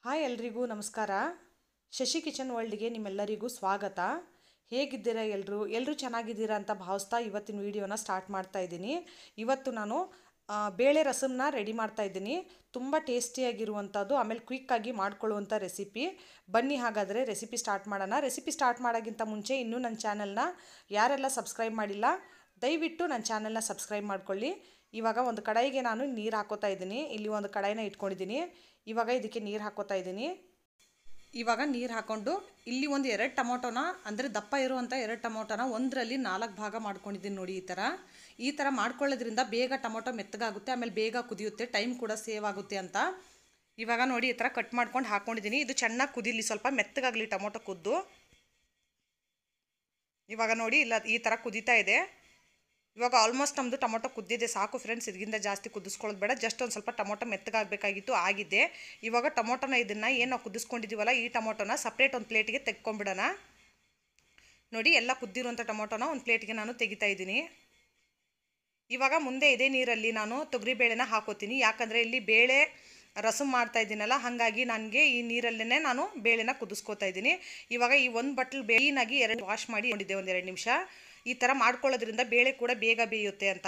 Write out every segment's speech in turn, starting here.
Hi ಎಲ್ರಿಗೂ ನಮಸ್ಕಾರ. Shashi kitchen ವರ್ಲ್ಡ್ಗೆ ನಿಮ್ಮೆಲ್ಲರಿಗೂ ಸ್ವಾಗತ. ಹೇಗಿದ್ದೀರಾ ಎಲ್ಲರೂ ಚೆನ್ನಾಗಿದ್ದೀರಾ ಅಂತ ಭಾವಿಸ್ತಾ ಇವತ್ತಿನ ವಿಡಿಯೋನ ಸ್ಟಾರ್ಟ್ ಮಾಡ್ತಾ ಇದ್ದೀನಿ. ಇವತ್ತು ನಾನು ಬೇಳೆ ರಸಮ್ನ ರೆಡಿ ಮಾಡ್ತಾ ಇದ್ದೀನಿ. ತುಂಬ ಟೇಸ್ಟಿಯಾಗಿರುವಂಥದ್ದು, ಆಮೇಲೆ ಕ್ವಿಕ್ಕಾಗಿ ಮಾಡ್ಕೊಳ್ಳುವಂಥ ರೆಸಿಪಿ. ಬನ್ನಿ ಹಾಗಾದರೆ ರೆಸಿಪಿ ಸ್ಟಾರ್ಟ್ ಮಾಡೋಣ. ರೆಸಿಪಿ ಸ್ಟಾರ್ಟ್ ಮಾಡೋಕ್ಕಿಂತ ಮುಂಚೆ ಇನ್ನೂ ನನ್ನ ಚಾನಲ್ನ ಯಾರೆಲ್ಲ ಸಬ್ಸ್ಕ್ರೈಬ್ ಮಾಡಿಲ್ಲ ದಯವಿಟ್ಟು ನನ್ನ ಚಾನಲ್ನ ಸಬ್ಸ್ಕ್ರೈಬ್ ಮಾಡ್ಕೊಳ್ಳಿ. ಇವಾಗ ಒಂದು ಕಡಾಯಿಗೆ ನಾನು ನೀರು ಹಾಕೋತಾ ಇದ್ದೀನಿ. ಇಲ್ಲಿ ಒಂದು ಕಡಾಯಿನ ಇಟ್ಕೊಂಡಿದ್ದೀನಿ. ಇವಾಗ ಇದಕ್ಕೆ ನೀರು ಹಾಕೋತಾ ಇದ್ದೀನಿ. ಇವಾಗ ನೀರು ಹಾಕ್ಕೊಂಡು ಇಲ್ಲಿ ಒಂದು 2 ಟೊಮೊಟೊನ, ಅಂದರೆ ದಪ್ಪ ಇರುವಂಥ 2 ಟೊಮೊಟೊನ ಒಂದರಲ್ಲಿ 4 ಭಾಗ ಮಾಡ್ಕೊಂಡಿದ್ದೀನಿ ನೋಡಿ. ಈ ಥರ ಮಾಡ್ಕೊಳ್ಳೋದ್ರಿಂದ ಬೇಗ ಟೊಮೊಟೊ ಮೆತ್ತಗಾಗುತ್ತೆ, ಆಮೇಲೆ ಬೇಗ ಕುದಿಯುತ್ತೆ, ಟೈಮ್ ಕೂಡ ಸೇವ್ ಆಗುತ್ತೆ ಅಂತ. ಇವಾಗ ನೋಡಿ ಈ ಥರ ಕಟ್ ಮಾಡ್ಕೊಂಡು ಹಾಕ್ಕೊಂಡಿದ್ದೀನಿ. ಇದು ಚೆನ್ನಾಗಿ ಕುದೀಲಿ, ಸ್ವಲ್ಪ ಮೆತ್ತಗಾಗಲಿ ಟೊಮೊಟೊ ಕುದ್ದು. ಇವಾಗ ನೋಡಿ ಇಲ್ಲ ಈ ಥರ ಕುದೀತಾ ಇದೆ. ಇವಾಗ ಆಲ್ಮೋಸ್ಟ್ ನಮ್ಮದು ಟೊಮೊಟೊ ಕುದ್ದಿದೆ, ಸಾಕು ಫ್ರೆಂಡ್ಸ್. ಇದರಿಂದ ಜಾಸ್ತಿ ಕುದಿಸ್ಕೊಳ್ಳೋದು ಬೇಡ, ಜಸ್ಟ್ ಒಂದು ಸ್ವಲ್ಪ ಟೊಮೊಟೊ ಮೆತ್ತಗಾಗಬೇಕಾಗಿತ್ತು, ಆಗಿದೆ. ಇವಾಗ ಟೊಮೊಟೊನ ಇದನ್ನು ಏನು ನಾವು ಕುದಿಸ್ಕೊಂಡಿದ್ದೀವಲ್ಲ ಈ ಟೊಮೊಟೊನ ಸಪ್ರೇಟ್ ಒಂದು ಪ್ಲೇಟಿಗೆ ತೆಕ್ಕೊಂಬಿಡೋಣ. ನೋಡಿ ಎಲ್ಲ ಕುದ್ದಿರುವಂಥ ಟೊಮೊಟೊನ ಒಂದು ಪ್ಲೇಟಿಗೆ ನಾನು ತೆಗಿತಾ ಇದ್ದೀನಿ. ಇವಾಗ ಮುಂದೆ ಇದೇ ನೀರಲ್ಲಿ ನಾನು ತೊಗರಿಬೇಳೆನ ಹಾಕೋತೀನಿ. ಯಾಕಂದರೆ ಇಲ್ಲಿ ಬೇಳೆ ರಸಮ್ ಮಾಡ್ತಾ ಇದ್ದೀನಲ್ಲ, ಹಾಗಾಗಿ ನನಗೆ ಈ ನೀರಲ್ಲೇ ನಾನು ಬೇಳೆನ ಕುದಿಸ್ಕೋತಾ ಇದ್ದೀನಿ. ಇವಾಗ ಈ ಒಂದು ಬಟ್ಲು ಬೇಯಿನಾಗಿ 2 ವಾಶ್ ಮಾಡಿ ಇಟ್ಕೊಂಡಿದ್ದೆ, ಒಂದು 2 ನಿಮಿಷ. ಈ ಥರ ಮಾಡ್ಕೊಳ್ಳೋದ್ರಿಂದ ಬೇಳೆ ಕೂಡ ಬೇಗ ಬೇಯುತ್ತೆ ಅಂತ.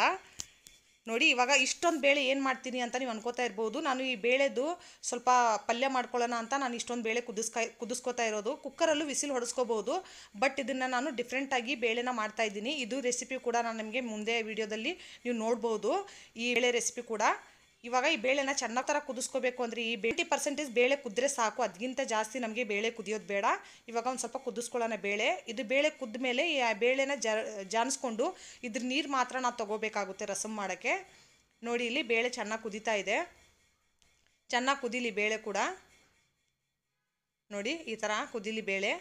ನೋಡಿ ಇವಾಗ ಇಷ್ಟೊಂದು ಬೇಳೆ ಏನು ಮಾಡ್ತೀನಿ ಅಂತ ನೀವು ಅನ್ಕೋತಾ ಇರ್ಬೋದು. ನಾನು ಈ ಬೇಳೆದು ಸ್ವಲ್ಪ ಪಲ್ಯ ಮಾಡ್ಕೊಳ್ಳೋಣ ಅಂತ ನಾನು ಇಷ್ಟೊಂದು ಬೇಳೆ ಕುದಿಸ್ಕೋತಾ ಇರೋದು. ಕುಕ್ಕರಲ್ಲೂ ವಿಸಿಲ್ ಹೊಡೆಸ್ಕೋಬೋದು, ಬಟ್ ಇದನ್ನು ನಾನು ಡಿಫ್ರೆಂಟಾಗಿ ಬೇಳೆನ ಮಾಡ್ತಾ ಇದ್ದೀನಿ. ಇದು ರೆಸಿಪಿ ಕೂಡ ನಾನು ನಿಮಗೆ ಮುಂದೆ ವಿಡಿಯೋದಲ್ಲಿ ನೀವು ನೋಡ್ಬೋದು, ಈ ಬೇಳೆ ರೆಸಿಪಿ ಕೂಡ. ಇವಾಗ ಈ ಬೇಳೆನ ಚೆನ್ನಾಗಿ ಥರ ಕುದಿಸ್ಕೋಬೇಕು. ಅಂದರೆ ಈ 20% ಬೇಳೆ ಕುದ್ರೆ ಸಾಕು, ಅದಕ್ಕಿಂತ ಜಾಸ್ತಿ ನಮಗೆ ಬೇಳೆ ಕುದಿಯೋದು ಬೇಡ. ಇವಾಗ ಒಂದು ಸ್ವಲ್ಪ ಕುದಿಸ್ಕೊಳ್ಳೋಣ ಬೇಳೆ. ಇದು ಬೇಳೆ ಕುದ್ದ ಮೇಲೆ ಈ ಬೇಳೆನ ಜಾನಿಸ್ಕೊಂಡು ಇದ್ರ ನೀರು ಮಾತ್ರ ನಾವು ತೊಗೋಬೇಕಾಗುತ್ತೆ ರಸಮ್ ಮಾಡೋಕ್ಕೆ. ನೋಡಿ ಇಲ್ಲಿ ಬೇಳೆ ಚೆನ್ನಾಗಿ ಕುದೀತಾ ಇದೆ, ಚೆನ್ನಾಗಿ ಕುದೀಲಿ ಬೇಳೆ ಕೂಡ. ನೋಡಿ ಈ ಥರ ಕುದೀಲಿ ಬೇಳೆ.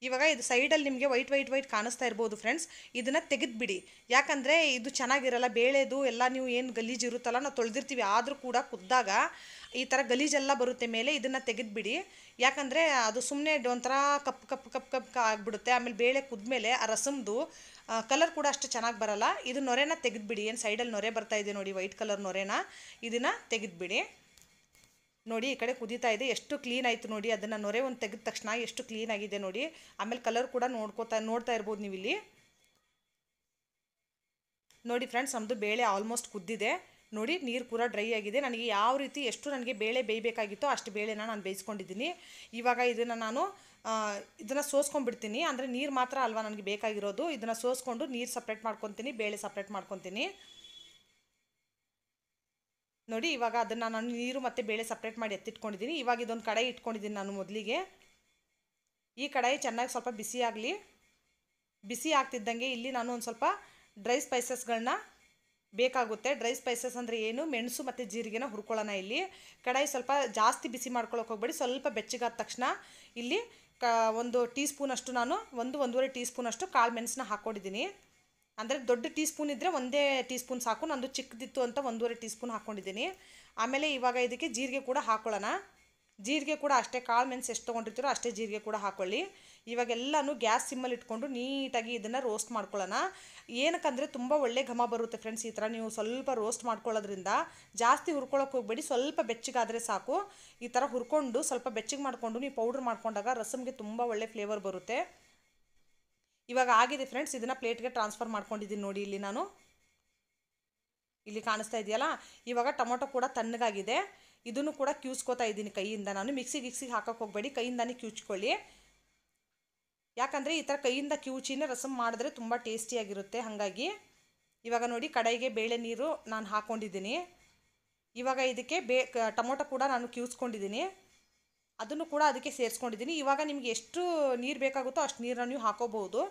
ಇವಾಗ ಇದು ಸೈಡಲ್ಲಿ ನಿಮಗೆ ವೈಟ್ ಕಾಣಿಸ್ತಾ ಇರ್ಬೋದು ಫ್ರೆಂಡ್ಸ್. ಇದನ್ನು ತೆಗೆದುಬಿಡಿ, ಯಾಕಂದರೆ ಇದು ಚೆನ್ನಾಗಿರಲ್ಲ. ಬೇಳೆದು ಎಲ್ಲ ನೀವು ಏನು ಗಲೀಜು ಇರುತ್ತಲ್ಲ ನಾವು ತೊಳೆದಿರ್ತೀವಿ, ಆದರೂ ಕೂಡ ಕುದ್ದಾಗ ಈ ಥರ ಗಲೀಜೆಲ್ಲ ಬರುತ್ತೆ ಮೇಲೆ. ಇದನ್ನು ತೆಗೆದುಬಿಡಿ, ಯಾಕಂದರೆ ಅದು ಸುಮ್ಮನೆ ಒಂಥರ ಕಪ್ ಆಗಿಬಿಡುತ್ತೆ. ಆಮೇಲೆ ಬೇಳೆ ಕುದ್ಮೇಲೆ ಆ ರಸಮ್ದು ಕಲರ್ ಕೂಡ ಅಷ್ಟು ಚೆನ್ನಾಗಿ ಬರಲ್ಲ. ಇದು ನೊರೆನ ತೆಗೆದುಬಿಡಿ. ಏನು ಸೈಡಲ್ಲಿ ನೊರೆ ಬರ್ತಾ ಇದೆ ನೋಡಿ, ವೈಟ್ ಕಲರ್ ನೊರೆನ, ಇದನ್ನು ತೆಗೆದುಬಿಡಿ. ನೋಡಿ ಈ ಕಡೆ ಕುದೀತಾ ಇದೆ, ಎಷ್ಟು ಕ್ಲೀನ್ ಆಯಿತು ನೋಡಿ. ಅದನ್ನು ನೊರೆ ಒಂದು ತೆಗೆದ ತಕ್ಷಣ ಎಷ್ಟು ಕ್ಲೀನ್ ಆಗಿದೆ ನೋಡಿ. ಆಮೇಲೆ ಕಲರ್ ಕೂಡ ನೋಡ್ತಾ ಇರ್ಬೋದು ನೀವು ಇಲ್ಲಿ. ನೋಡಿ ಫ್ರೆಂಡ್ಸ್, ನಮ್ಮದು ಬೇಳೆ ಆಲ್ಮೋಸ್ಟ್ ಕುದ್ದಿದೆ ನೋಡಿ. ನೀರು ಪೂರ ಡ್ರೈ ಆಗಿದೆ. ನನಗೆ ಯಾವ ರೀತಿ ಎಷ್ಟು ನನಗೆ ಬೇಳೆ ಬೇಯಬೇಕಾಗಿತ್ತೋ ಅಷ್ಟು ಬೇಳೆನ ನಾನು ಬೇಯಿಸ್ಕೊಂಡಿದ್ದೀನಿ. ಇವಾಗ ಇದನ್ನು ಸೋಸ್ಕೊಂಡ್ಬಿಡ್ತೀನಿ. ಅಂದರೆ ನೀರು ಮಾತ್ರ ಅಲ್ವಾ ನನಗೆ ಬೇಕಾಗಿರೋದು. ಇದನ್ನು ಸೋಸ್ಕೊಂಡು ನೀರು ಸಪ್ರೇಟ್ ಮಾಡ್ಕೊತೀನಿ, ಬೇಳೆ ಸಪ್ರೇಟ್ ಮಾಡ್ಕೊತೀನಿ. ನೋಡಿ ಇವಾಗ ಅದನ್ನು ನಾನು ನೀರು ಮತ್ತು ಬೇಳೆ ಸಪ್ರೇಟ್ ಮಾಡಿ ಎತ್ತಿಟ್ಕೊಂಡಿದ್ದೀನಿ. ಇವಾಗ ಇದೊಂದು ಕಡಾಯಿ ಇಟ್ಕೊಂಡಿದ್ದೀನಿ ನಾನು ಮೊದಲಿಗೆ. ಈ ಕಡಾಯಿ ಚೆನ್ನಾಗಿ ಸ್ವಲ್ಪ ಬಿಸಿ ಆಗಲಿ. ಬಿಸಿ ಆಗ್ತಿದ್ದಂಗೆ ಇಲ್ಲಿ ನಾನು ಒಂದು ಸ್ವಲ್ಪ ಡ್ರೈ ಸ್ಪೈಸಸ್ಗಳನ್ನ ಬೇಕಾಗುತ್ತೆ. ಡ್ರೈ ಸ್ಪೈಸಸ್ ಅಂದರೆ ಏನು, ಮೆಣಸು ಮತ್ತು ಜೀರಿಗೆನ ಹುರ್ಕೊಳ್ಳೋಣ. ಇಲ್ಲಿ ಕಡಾಯಿ ಸ್ವಲ್ಪ ಜಾಸ್ತಿ ಬಿಸಿ ಮಾಡ್ಕೊಳ್ಳೋಕೆ ಹೋಗ್ಬೇಡಿ, ಸ್ವಲ್ಪ ಬೆಚ್ಚಗಾದ ತಕ್ಷಣ ಇಲ್ಲಿ ಒಂದು ಟೀ ಸ್ಪೂನಷ್ಟು ನಾನು 1-1.5 ಟೀ ಸ್ಪೂನಷ್ಟು ಕಾಳು ಮೆಣಸನ್ನ ಹಾಕ್ಕೊಂಡಿದ್ದೀನಿ. ಅಂದರೆ ದೊಡ್ಡ ಟೀ ಸ್ಪೂನ್ ಇದ್ದರೆ 1 ಟೀ ಸ್ಪೂನ್ ಸಾಕು, ನಂದು ಚಿಕ್ಕದಿತ್ತು ಅಂತ 1.5 ಟೀ ಸ್ಪೂನ್ ಹಾಕ್ಕೊಂಡಿದ್ದೀನಿ. ಆಮೇಲೆ ಇವಾಗ ಇದಕ್ಕೆ ಜೀರಿಗೆ ಕೂಡ ಹಾಕ್ಕೊಳ್ಳೋಣ. ಜೀರಿಗೆ ಕೂಡ ಅಷ್ಟೇ, ಕಾಳು ಮೆಣಸು ಎಷ್ಟು ತೊಗೊಂಡಿರ್ತೀರೋ ಅಷ್ಟೇ ಜೀರಿಗೆ ಕೂಡ ಹಾಕ್ಕೊಳ್ಳಿ. ಇವಾಗೆಲ್ಲನೂ ಗ್ಯಾಸ್ ಸಿಮ್ಮಲ್ಲಿ ಇಟ್ಕೊಂಡು ನೀಟಾಗಿ ಇದನ್ನು ರೋಸ್ಟ್ ಮಾಡ್ಕೊಳ್ಳೋಣ. ಏನಕ್ಕಂದರೆ ತುಂಬ ಒಳ್ಳೆ ಘಮ ಬರುತ್ತೆ ಫ್ರೆಂಡ್ಸ್. ಈ ಥರ ನೀವು ಸ್ವಲ್ಪ ರೋಸ್ಟ್ ಮಾಡ್ಕೊಳ್ಳೋದ್ರಿಂದ ಜಾಸ್ತಿ ಹುರ್ಕೊಳ್ಳೋಕೆ ಹೋಗ್ಬೇಡಿ, ಸ್ವಲ್ಪ ಬೆಚ್ಚಗಾದರೆ ಸಾಕು. ಈ ಥರ ಹುರ್ಕೊಂಡು ಸ್ವಲ್ಪ ಬೆಚ್ಚಗೆ ಮಾಡಿಕೊಂಡು ನೀವು ಪೌಡ್ರ್ ಮಾಡ್ಕೊಂಡಾಗ ರಸಮ್ಗೆ ತುಂಬ ಒಳ್ಳೆ ಫ್ಲೇವರ್ ಬರುತ್ತೆ. ಇವಾಗ ಆಗಿದೆ ಫ್ರೆಂಡ್ಸ್, ಇದನ್ನು ಪ್ಲೇಟ್ಗೆ ಟ್ರಾನ್ಸ್ಫರ್ ಮಾಡ್ಕೊಂಡಿದ್ದೀನಿ ನೋಡಿ. ಇಲ್ಲಿ ಕಾಣಿಸ್ತಾ ಇದೆಯಲ್ಲ. ಇವಾಗ ಟೊಮೊಟೊ ಕೂಡ ತಣ್ಣಗಾಗಿದೆ. ಇದನ್ನು ಕೂಡ ಕ್ಯೂಚ್ಕೋತಾ ಇದ್ದೀನಿ ಕೈಯಿಂದ. ನಾನು ಮಿಕ್ಸಿಗೆ ಹಾಕೋಕೆ ಹೋಗಬೇಡಿ, ಕೈಯಿಂದಾನೇ ಕ್ಯೂಚ್ಕೊಳ್ಳಿ. ಯಾಕಂದರೆ ಈ ಥರ ಕೈಯಿಂದ ಕ್ಯೂಚಿನೇ ರಸಮ್ ಮಾಡಿದ್ರೆ ತುಂಬ ಟೇಸ್ಟಿಯಾಗಿರುತ್ತೆ. ಹಾಗಾಗಿ ಇವಾಗ ನೋಡಿ ಕಡಾಯಿಗೆ ಬೇಳೆ ನೀರು ನಾನು ಹಾಕ್ಕೊಂಡಿದ್ದೀನಿ. ಇವಾಗ ಇದಕ್ಕೆ ಟೊಮೊಟೊ ಕೂಡ ನಾನು ಕ್ಯೂಚ್ಕೊಂಡಿದ್ದೀನಿ, ಅದನ್ನು ಕೂಡ ಅದಕ್ಕೆ ಸೇರಿಸ್ಕೊಂಡಿದ್ದೀನಿ. ಇವಾಗ ನಿಮಗೆ ಎಷ್ಟು ನೀರು ಬೇಕಾಗುತ್ತೋ ಅಷ್ಟು ನೀರನ್ನು ನೀವು ಹಾಕೋಬಹುದು.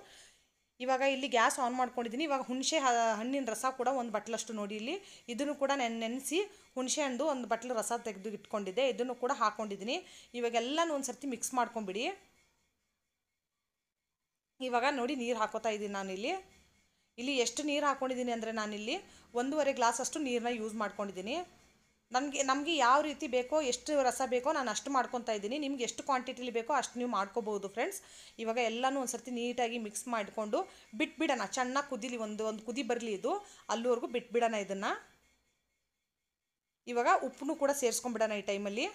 ಇವಾಗ ಇಲ್ಲಿ ಗ್ಯಾಸ್ ಆನ್ ಮಾಡ್ಕೊಂಡಿದ್ದೀನಿ. ಇವಾಗ ಹುಣಸೆ ಹಣ್ಣಿನ ರಸ ಕೂಡ ಒಂದು ಬಟ್ಲಷ್ಟು ನೋಡಿ ಇಲ್ಲಿ, ಇದನ್ನು ಕೂಡ ನೆನೆಸಿ ಹುಣಸೆ ಹಣ್ಣು ಒಂದು ಬಟ್ಲು ರಸ ತೆಗೆದು ಇಟ್ಕೊಂಡಿದ್ದೆ, ಇದನ್ನು ಕೂಡ ಹಾಕ್ಕೊಂಡಿದ್ದೀನಿ. ಇವಾಗೆಲ್ಲನೂ ಒಂದು ಸರ್ತಿ ಮಿಕ್ಸ್ ಮಾಡ್ಕೊಂಬಿಡಿ. ಇವಾಗ ನೋಡಿ ನೀರು ಹಾಕೋತಾ ಇದ್ದೀನಿ ನಾನು ಇಲ್ಲಿ ಎಷ್ಟು ನೀರು ಹಾಕ್ಕೊಂಡಿದ್ದೀನಿ ಅಂದರೆ ನಾನಿಲ್ಲಿ 1.5 ಗ್ಲಾಸ್ ಅಷ್ಟು ನೀರನ್ನ ಯೂಸ್ ಮಾಡ್ಕೊಂಡಿದ್ದೀನಿ. ನಮಗೆ ಯಾವ ರೀತಿ ಬೇಕೋ, ಎಷ್ಟು ರಸ ಬೇಕೋ ನಾನು ಅಷ್ಟು ಮಾಡ್ಕೊತಾ ಇದ್ದೀನಿ. ನಿಮ್ಗೆ ಎಷ್ಟು ಕ್ವಾಂಟಿಟಿಲಿ ಬೇಕೋ ಅಷ್ಟು ನೀವು ಮಾಡ್ಕೋಬೋದು ಫ್ರೆಂಡ್ಸ್. ಇವಾಗ ಎಲ್ಲನೂ ಒಂದು ಸರ್ತಿ ನೀಟಾಗಿ ಮಿಕ್ಸ್ ಮಾಡಿಕೊಂಡು ಬಿಟ್ಬಿಡೋಣ. ಚೆನ್ನಾಗಿ ಕುದೀಲಿ, ಒಂದು ಕುದಿ ಬರಲಿ, ಇದು ಅಲ್ಲಿವರೆಗೂ ಬಿಟ್ಬಿಡೋಣ ಇದನ್ನು. ಇವಾಗ ಉಪ್ಪನ್ನು ಕೂಡ ಸೇರಿಸ್ಕೊಂಡ್ಬಿಡೋಣ ಈ ಟೈಮಲ್ಲಿ.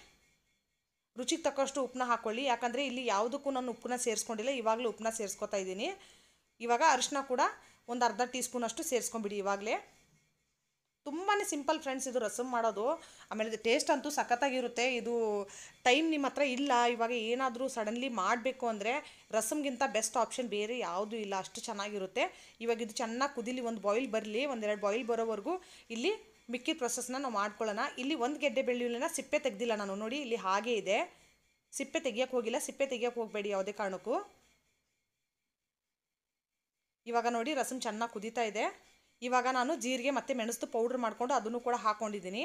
ರುಚಿಗೆ ತಕ್ಕಷ್ಟು ಉಪ್ಪನ್ನ ಹಾಕ್ಕೊಳ್ಳಿ, ಯಾಕಂದರೆ ಇಲ್ಲಿ ಯಾವುದಕ್ಕೂ ನಾನು ಉಪ್ಪನ್ನ ಸೇರಿಸ್ಕೊಂಡಿಲ್ಲ, ಇವಾಗಲೇ ಉಪ್ಪನ್ನ ಸೇರಿಸ್ಕೊತಾ ಇದ್ದೀನಿ. ಇವಾಗ ಅರಿಶಿನ ಕೂಡ ಒಂದು ಅರ್ಧ ಟೀ ಸ್ಪೂನಷ್ಟು ಸೇರಿಸ್ಕೊಂಬಿಡಿ. ಇವಾಗಲೇ ತುಂಬಾ ಸಿಂಪಲ್ ಫ್ರೆಂಡ್ಸ್ ಇದು ರಸಮ್ ಮಾಡೋದು. ಆಮೇಲೆ ಇದು ಟೇಸ್ಟ್ ಅಂತೂ ಸಖತ್ತಾಗಿರುತ್ತೆ. ಇದು ಟೈಮ್ ನಿಮ್ಮ ಹತ್ರ ಇಲ್ಲ, ಇವಾಗ ಏನಾದರೂ ಸಡನ್ಲಿ ಮಾಡಬೇಕು ಅಂದರೆ ರಸಮ್ಗಿಂತ ಬೆಸ್ಟ್ ಆಪ್ಷನ್ ಬೇರೆ ಯಾವುದೂ ಇಲ್ಲ, ಅಷ್ಟು ಚೆನ್ನಾಗಿರುತ್ತೆ. ಇವಾಗ ಇದು ಚೆನ್ನಾಗಿ ಕುದೀಲಿ, ಒಂದು ಬಾಯ್ಲ್ ಬರಲಿ, ಒಂದೆರಡು ಬಾಯ್ಲ್ ಬರೋವರೆಗೂ ಇಲ್ಲಿ ಮಿಕ್ಕಿದ ಪ್ರೊಸೆಸ್ನ ನಾವು ಮಾಡ್ಕೊಳ್ಳೋಣ. ಇಲ್ಲಿ ಒಂದು ಗೆಡ್ಡೆ ಬೆಳ್ಳುಳ್ಳಿನ ಸಿಪ್ಪೆ ತೆಗೆದಿಲ್ಲ ನಾನು, ನೋಡಿ ಇಲ್ಲಿ ಹಾಗೇ ಇದೆ, ಸಿಪ್ಪೆ ತೆಗಿಯೋಕ್ಕೆ ಹೋಗಿಲ್ಲ. ಸಿಪ್ಪೆ ತೆಗಿಯೋಕ್ಕೆ ಹೋಗಬೇಡಿ ಯಾವುದೇ ಕಾರಣಕ್ಕೂ. ಇವಾಗ ನೋಡಿ ರಸಮ್ ಚೆನ್ನಾಗಿ ಕುದೀತಾ ಇದೆ. ಇವಾಗ ನಾನು ಜೀರಿಗೆ ಮತ್ತು ಮೆಣಸು ಪೌಡ್ರ್ ಮಾಡ್ಕೊಂಡು ಅದನ್ನು ಕೂಡ ಹಾಕ್ಕೊಂಡಿದ್ದೀನಿ.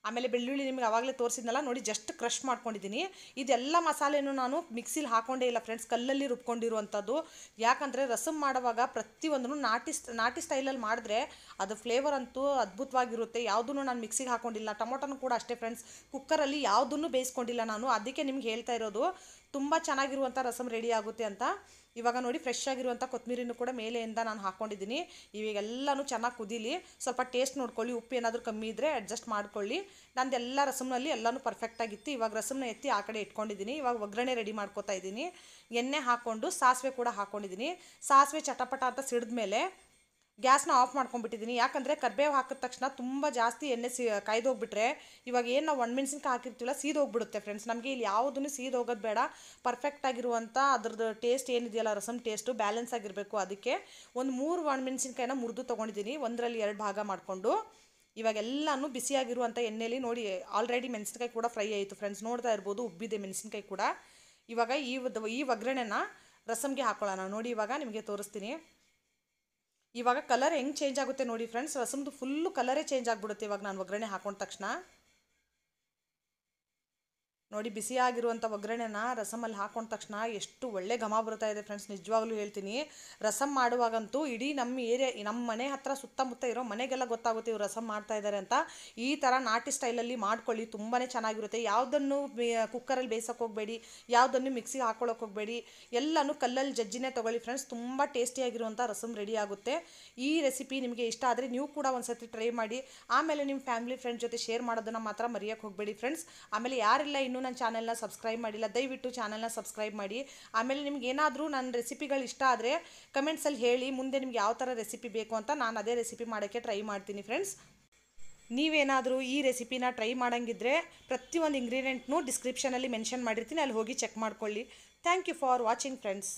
ಆಮೇಲೆ ಬೆಳ್ಳುಳ್ಳಿ ನಿಮಗೆ ಆವಾಗಲೇ ತೋರಿಸಿದ್ನಲ್ಲ ನೋಡಿ, ಜಸ್ಟ್ ಕ್ರಷ್ ಮಾಡ್ಕೊಂಡಿದ್ದೀನಿ. ಇದೆಲ್ಲ ಮಸಾಲೆನೂ ನಾನು ಮಿಕ್ಸಿಲಿ ಹಾಕ್ಕೊಂಡೇ ಇಲ್ಲ ಫ್ರೆಂಡ್ಸ್, ಕಲ್ಲಲ್ಲಿ ರುಬ್ಕೊಂಡಿರುವಂಥದ್ದು. ಯಾಕಂದರೆ ರಸಮ್ ಮಾಡುವಾಗ ಪ್ರತಿಯೊಂದನ್ನು ನಾಟಿ ಸ್ಟೈಲಲ್ಲಿ ಮಾಡಿದ್ರೆ ಅದು ಫ್ಲೇವರ್ ಅಂತೂ ಅದ್ಭುತವಾಗಿರುತ್ತೆ. ಯಾವುದೂ ನಾನು ಮಿಕ್ಸಿಗೆ ಹಾಕ್ಕೊಂಡಿಲ್ಲ. ಟೊಮೊಟೊನೂ ಕೂಡ ಅಷ್ಟೇ ಫ್ರೆಂಡ್ಸ್, ಕುಕ್ಕರಲ್ಲಿ ಯಾವುದನ್ನು ಬೇಯಿಸ್ಕೊಂಡಿಲ್ಲ ನಾನು, ಅದಕ್ಕೆ ನಿಮ್ಗೆ ಹೇಳ್ತಾ ಇರೋದು ತುಂಬ ಚೆನ್ನಾಗಿರುವಂಥ ರಸಮ್ ರೆಡಿ ಆಗುತ್ತೆ ಅಂತ. ಇವಾಗ ನೋಡಿ ಫ್ರೆಶ್ ಆಗಿರುವಂಥ ಕೊತ್ತಂಬರಿನೂ ಕೂಡ ಮೇಲೆಯಿಂದ ನಾನು ಹಾಕ್ಕೊಂಡಿದ್ದೀನಿ. ಇವಾಗೆಲ್ಲನೂ ಚೆನ್ನಾಗಿ ಕುದೀಲಿ. ಸ್ವಲ್ಪ ಟೇಸ್ಟ್ ನೋಡ್ಕೊಳ್ಳಿ, ಉಪ್ಪು ಏನಾದರೂ ಕಮ್ಮಿ ಇದ್ದರೆ ಅಡ್ಜಸ್ಟ್ ಮಾಡ್ಕೊಳ್ಳಿ. ನಂದೆಲ್ಲ ರಸಮ್ನಲ್ಲಿ ಎಲ್ಲನೂ ಪರ್ಫೆಕ್ಟಾಗಿತ್ತು. ಇವಾಗ ರಸಮ್ನ ಎತ್ತಿ ಆ ಕಡೆ ಇಟ್ಕೊಂಡಿದ್ದೀನಿ. ಇವಾಗ ಒಗ್ಗರಣೆ ರೆಡಿ ಮಾಡ್ಕೊತಾ ಇದ್ದೀನಿ. ಎಣ್ಣೆ ಹಾಕ್ಕೊಂಡು ಸಾಸಿವೆ ಕೂಡ ಹಾಕ್ಕೊಂಡಿದ್ದೀನಿ. ಸಾಸಿವೆ ಚಟಪಟ ಅಂತ ಸಿಡಿದ ಮೇಲೆ ಗ್ಯಾಸ್ನ ಆಫ್ ಮಾಡ್ಕೊಂಡ್ಬಿಟ್ಟಿದ್ದೀನಿ. ಯಾಕಂದರೆ ಕರಿಬೇವು ಹಾಕಿದ ತಕ್ಷಣ ತುಂಬ ಜಾಸ್ತಿ ಎಣ್ಣೆ ಕಾಯ್ದೋಗ್ಬಿಟ್ರೆ ಇವಾಗ ಏನು ನಾವು ಒಣಮೆಣ್ಸಿನ್ಕಾಯಿ ಹಾಕಿರ್ತೀವಲ್ಲ ಸೀದೋಗ್ಬಿಡುತ್ತೆ ಫ್ರೆಂಡ್ಸ್. ನಮಗೆ ಇಲ್ಲಿ ಯಾವುದನ್ನು ಸೀದೋಗೋದು ಬೇಡ, ಪರ್ಫೆಕ್ಟಾಗಿರುವಂಥ ಅದ್ರದ್ದು ಟೇಸ್ಟ್ ಏನಿದೆಯಲ್ಲ ರಸಮ್ ಟೇಸ್ಟು ಬ್ಯಾಲೆನ್ಸ್ ಆಗಿರಬೇಕು. ಅದಕ್ಕೆ ಒಂದು 3 ಒಣಮೆಣ್ಸಿನ್ಕಾಯಿನ ಮುರಿದು ತೊಗೊಂಡಿದ್ದೀನಿ, ಒಂದರಲ್ಲಿ 2 ಭಾಗ ಮಾಡಿಕೊಂಡು. ಇವಾಗೆಲ್ಲನೂ ಬಿಸಿಯಾಗಿರುವಂಥ ಎಣ್ಣೆಯಲ್ಲಿ ನೋಡಿ ಆಲ್ರೆಡಿ ಮೆಣಸಿನ್ಕಾಯಿ ಕೂಡ ಫ್ರೈ ಆಯಿತು ಫ್ರೆಂಡ್ಸ್, ನೋಡ್ತಾ ಇರ್ಬೋದು ಉಬ್ಬಿದೆ ಮೆಣಸಿನ್ಕಾಯಿ ಕೂಡ. ಇವಾಗ ಈ ಒಗ್ಗರಣೆನ ರಸಮ್ಗೆ ಹಾಕ್ಕೊಳ್ಳೋಣ. ನೋಡಿ ಇವಾಗ ನಿಮಗೆ ತೋರಿಸ್ತೀನಿ. ಇವಾಗ ಕಲರ್ ಹೆಂಗೆ ಚೇಂಜ್ ಆಗುತ್ತೆ ನೋಡಿ ಫ್ರೆಂಡ್ಸ್, ರಸಮ್ದು ಫುಲ್ಲು ಕಲರೇ ಚೇಂಜ್ ಆಗಿಬಿಡುತ್ತೆ ಇವಾಗ ನಾನು ಒಗ್ಗರಣೆ ಹಾಕೊಂಡ ತಕ್ಷಣ. ನೋಡಿ ಬಿಸಿಯಾಗಿರುವಂಥ ಒಗ್ಗರಣೆನ ರಸಮಲ್ಲಿ ಹಾಕೊಂಡ ತಕ್ಷಣ ಎಷ್ಟು ಒಳ್ಳೆ ಘಮ ಬರ್ತಾ ಇದೆ ಫ್ರೆಂಡ್ಸ್, ನಿಜವಾಗ್ಲೂ ಹೇಳ್ತೀನಿ. ರಸಮ್ ಮಾಡುವಾಗಂತೂ ಇಡೀ ನಮ್ಮ ಮನೆ ಹತ್ರ ಸುತ್ತಮುತ್ತ ಇರೋ ಮನೆಗೆಲ್ಲ ಗೊತ್ತಾಗುತ್ತೆ ಇವ್ರು ರಸಮ್ ಮಾಡ್ತಾ ಇದ್ದಾರೆ ಅಂತ. ಈ ಥರ ನಾಟಿ ಸ್ಟೈಲಲ್ಲಿ ಮಾಡ್ಕೊಳ್ಳಿ, ತುಂಬಾ ಚೆನ್ನಾಗಿರುತ್ತೆ. ಯಾವುದನ್ನು ಕುಕ್ಕರಲ್ಲಿ ಬೇಯಿಸೋಕೆ ಹೋಗಬೇಡಿ, ಯಾವುದನ್ನು ಮಿಕ್ಸಿಗೆ ಹಾಕ್ಕೊಳ್ಳೋಕೆ ಹೋಗಬೇಡಿ, ಎಲ್ಲನೂ ಕಲ್ಲಲ್ಲಿ ಜಜ್ಜಿನೇ ತೊಗೊಳ್ಳಿ ಫ್ರೆಂಡ್ಸ್. ತುಂಬ ಟೇಸ್ಟಿಯಾಗಿರುವಂಥ ರಸಮ್ ರೆಡಿ ಆಗುತ್ತೆ. ಈ ರೆಸಿಪಿ ನಿಮಗೆ ಇಷ್ಟ ಆದರೆ ನೀವು ಕೂಡ ಒಂದು ಸತಿ ಟ್ರೈ ಮಾಡಿ. ಆಮೇಲೆ ನಿಮ್ಮ ಫ್ಯಾಮಿಲಿ ಫ್ರೆಂಡ್ಸ್ ಜೊತೆ ಶೇರ್ ಮಾಡೋದನ್ನು ಮಾತ್ರ ಮರೆಯೋಕ್ಕೆ ಹೋಗಬೇಡಿ ಫ್ರೆಂಡ್ಸ್. ಆಮೇಲೆ ಯಾರೆಲ್ಲ ಇನ್ನೂ ನನ್ನ ಚಾನಲ್ನ ಸಬ್ಸ್ಕ್ರೈಬ್ ಮಾಡಿಲ್ಲ ದಯವಿಟ್ಟು ಚಾನಲ್ನ ಸಬ್ಸ್ಕ್ರೈಬ್ ಮಾಡಿ. ಆಮೇಲೆ ನಿಮ್ಗೆ ಏನಾದರೂ ನನ್ನ ರೆಸಿಪಿಗಳು ಇಷ್ಟ ಆದರೆ ಕಮೆಂಟ್ಸಲ್ಲಿ ಹೇಳಿ, ಮುಂದೆ ನಿಮ್ಗೆ ಯಾವ ಥರ ರೆಸಿಪಿ ಬೇಕು ಅಂತ ನಾನು ಅದೇ ರೆಸಿಪಿ ಮಾಡೋಕ್ಕೆ ಟ್ರೈ ಮಾಡ್ತೀನಿ ಫ್ರೆಂಡ್ಸ್. ನೀವೇನಾದರೂ ಈ ರೆಸಿಪಿನ ಟ್ರೈ ಮಾಡೋಂಗಿದ್ರೆ ಪ್ರತಿಯೊಂದು ಇಂಗ್ರೀಡಿಯೆಂಟ್ನೂ ಡಿಸ್ಕ್ರಿಪ್ಷನಲ್ಲಿ ಮೆನ್ಷನ್ ಮಾಡಿರ್ತೀನಿ, ಅಲ್ಲಿ ಹೋಗಿ ಚೆಕ್ ಮಾಡ್ಕೊಳ್ಳಿ. Thank you for watching friends.